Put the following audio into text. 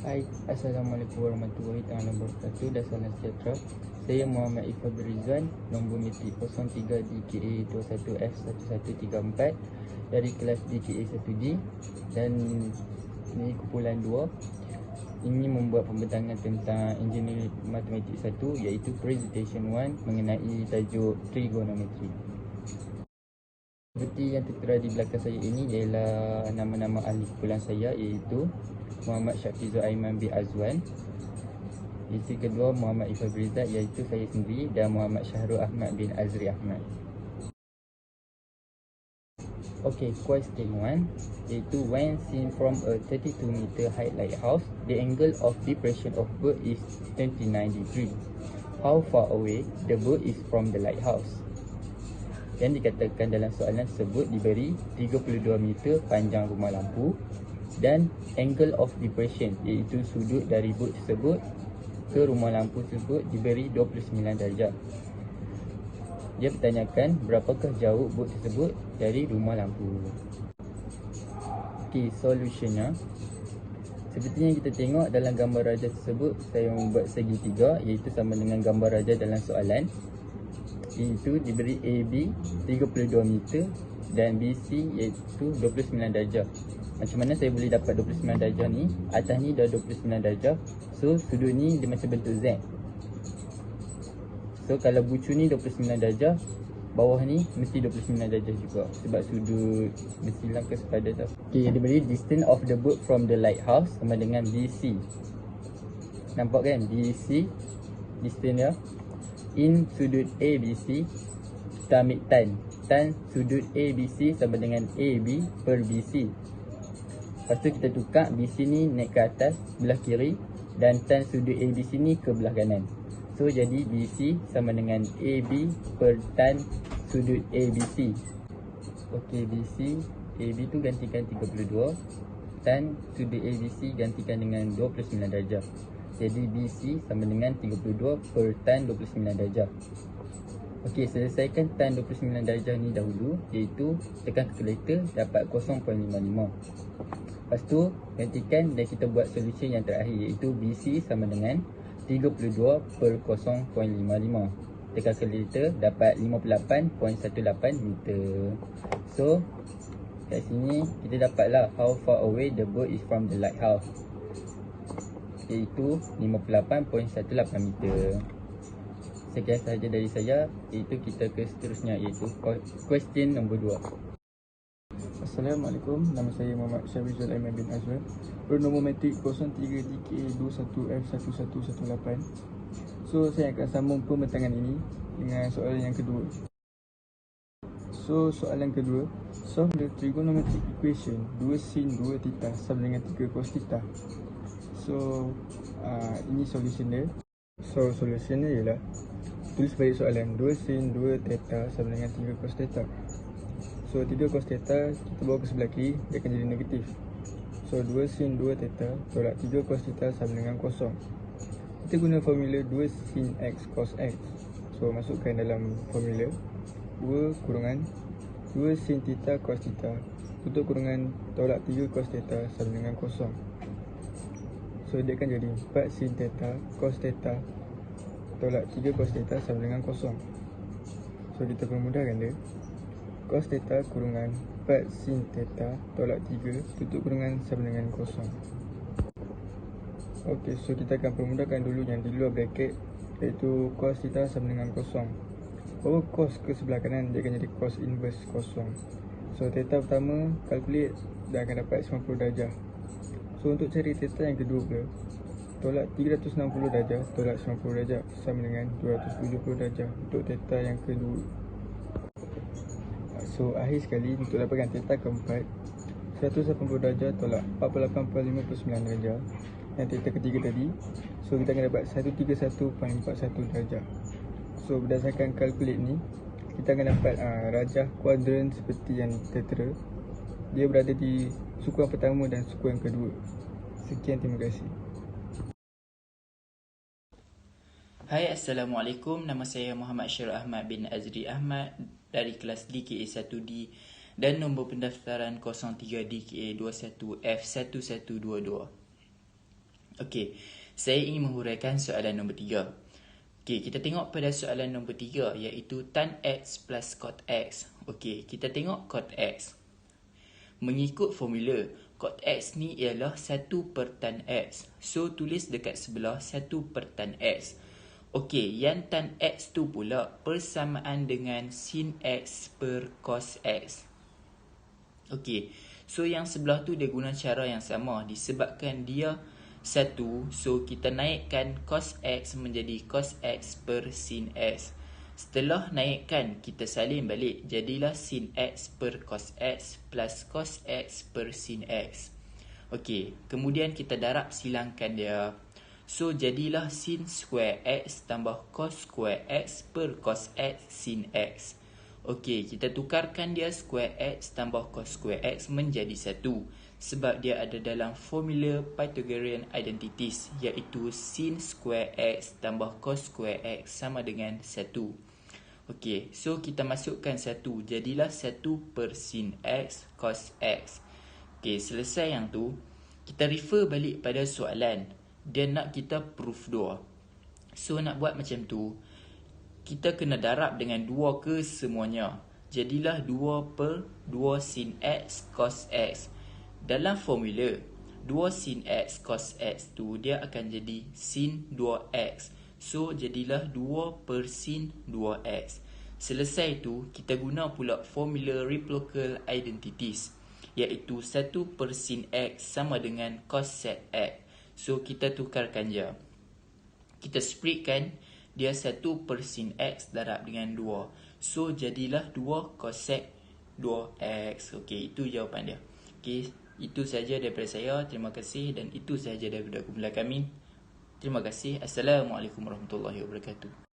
Hai, Assalamualaikum warahmatullahi wabarakatuh dan salam sejahtera. Saya Muhammad Ifadul Rizwan, nombor metrik 03 DKA 21F1134 dari kelas DKA 1D, dan ini kumpulan 2. Ini membuat pembentangan tentang Engineering Matematik 1, iaitu Presentation 1 mengenai tajuk Trigonometry. Seperti yang tertera di belakang saya ini ialah nama-nama ahli kumpulan saya, iaitu Muhammad Syafizul Aiman bin Azwan. Yang kedua Muhammad Ifadul Rizal, iaitu saya sendiri, dan Muhammad Syahrul Ahmad bin Azri Ahmad. Okay, question 1, iaitu when seen from a 32 meter high lighthouse, the angle of depression of boat is 29 degree. How far away the boat is from the lighthouse? Yang dikatakan dalam soalan tersebut diberi 32 meter panjang rumah lampu dan angle of depression, iaitu sudut dari boat tersebut ke rumah lampu tersebut, diberi 29 darjah. Dia bertanyakan berapakah jauh boat tersebut dari rumah lampu. Okey, solutionnya seperti yang kita tengok dalam gambar raja tersebut, saya membuat segitiga, iaitu sama dengan gambar raja dalam soalan, iaitu diberi AB 32 meter dan BC iaitu 29 darjah. Macam mana saya boleh dapat 29 darjah ni? Atas ni dah 29 darjah, so sudut ni dia macam bentuk Z. So kalau bucu ni 29 darjah, bawah ni mesti 29 darjah juga, sebab sudut bersilang ke sepadan tau. Okay, dia beri distance of the boat from the lighthouse sama dengan BC. Nampak kan? BC distance dia. In sudut ABC, kita ambil tan sudut ABC sama dengan AB per BC. Lepas tu kita tukar BC ni naik ke atas belah kiri, dan tan sudut ABC ni ke belah kanan. So jadi BC sama dengan AB per tan sudut ABC. Okey, BC AB tu gantikan 32, tan sudut ABC gantikan dengan 29 darjah. Jadi BC sama dengan 32 per tan 29 darjah. Okey, selesaikan tan 29 darjah ni dahulu, iaitu tekan kalkulator dapat 0.55. Lepas tu gantikan dan kita buat solution yang terakhir, iaitu BC sama dengan 32 per 0.55. Tekan kalkulator dapat 58.18 meter. So kat sini kita dapatlah how far away the boat is from the lighthouse, iaitu 58.18 meter. Sekian sahaja dari saya, iaitu kita ke seterusnya, iaitu question nombor 2. Assalamualaikum, nama saya Muhammad Syafizul Aiman bin Azwan, bernombor metrik 03 DKA 21F1118. So saya akan sambung pembentangan ini dengan soalan yang kedua. So soalan kedua, solve the trigonometric equation 2 sin 2 theta sama dengan 3 cos theta. So ini solution dia. So solution dia ialah tulis balik soalan 2 sin 2 theta sama dengan 3 cos theta. So 3 cos theta kita bawa ke sebelah kiri, dia akan jadi negatif. So 2 sin 2 theta tolak 3 cos theta sama dengan kosong. Kita guna formula 2 sin x cos x. So masukkan dalam formula 2 kurungan 2 sin theta cos theta tutup kurungan tolak 3 cos theta sama dengan kosong. So dia akan jadi 4 sin theta cos theta tolak 3 cos theta sama dengan kosong. So kita permudahkan dia. Cos theta kurungan 4 sin theta tolak 3 tutup kurungan sama dengan kosong. Okey, so kita akan permudahkan dulu yang di luar bracket, iaitu cos theta sama dengan kosong. Bawa cos ke sebelah kanan, dia akan jadi cos inverse kosong. So theta pertama calculate dan akan dapat 90 darjah. So untuk cari theta yang kedua pula, tolak 360 darjah tolak 90 darjah sama dengan 270 darjah untuk theta yang kedua. So akhir sekali, untuk dapatkan theta keempat, 180 darjah tolak 48.59 darjah yang theta ketiga tadi. So kita akan dapat 131.41 darjah. So berdasarkan calculate ni, kita akan dapat rajah kuadran seperti yang tertera. Dia berada di suku yang pertama dan suku yang kedua. Sekian, terima kasih. Hai, Assalamualaikum. Nama saya Muhammad Syahrul Ahmad bin Azri Ahmad dari kelas DKA 1D dan nombor pendaftaran 03 DKA 21F1122. Okey, saya ingin menghuraikan soalan nombor 3. Okey, kita tengok pada soalan nombor 3 iaitu tan X plus cot X. Okey, kita tengok cot X. Mengikut formula, cot X ni ialah 1 per tan X. So, tulis dekat sebelah 1 per tan X. Okey, yang tan X tu pula persamaan dengan sin X per cos X. Okey, so yang sebelah tu dia guna cara yang sama. Disebabkan dia 1, so kita naikkan cos X menjadi cos X per sin X. Setelah naikkan, kita salin balik. Jadilah sin X per cos X plus cos X per sin X. Okey, kemudian kita darab silangkan dia. So, jadilah sin square X tambah cos square X per cos X sin X. Okey, kita tukarkan dia square X tambah cos square X menjadi 1. Sebab dia ada dalam formula Pythagorean identities, iaitu sin square X tambah cos square X sama dengan 1. Okey, so kita masukkan 1. Jadilah 1 per sin X cos X. Okey, selesai yang tu, kita refer balik pada soalan. Dia nak kita proof 2. So, nak buat macam tu, kita kena darab dengan 2 ke semuanya. Jadilah 2 per 2 sin X cos X. Dalam formula, 2 sin X cos X tu dia akan jadi sin 2X. So, jadilah 2 per sin 2X. Selesai tu, kita guna pula formula reciprocal identities, iaitu 1 per sin X sama dengan cos sec X. So, kita tukarkan je. Kita splitkan, dia 1 per sin X darab dengan 2. So, jadilah 2 cosec 2X. Okey, itu jawapan dia. Okey, itu sahaja daripada saya. Terima kasih dan itu sahaja daripada kumpulan kami. Terima kasih. Assalamualaikum warahmatullahi wabarakatuh.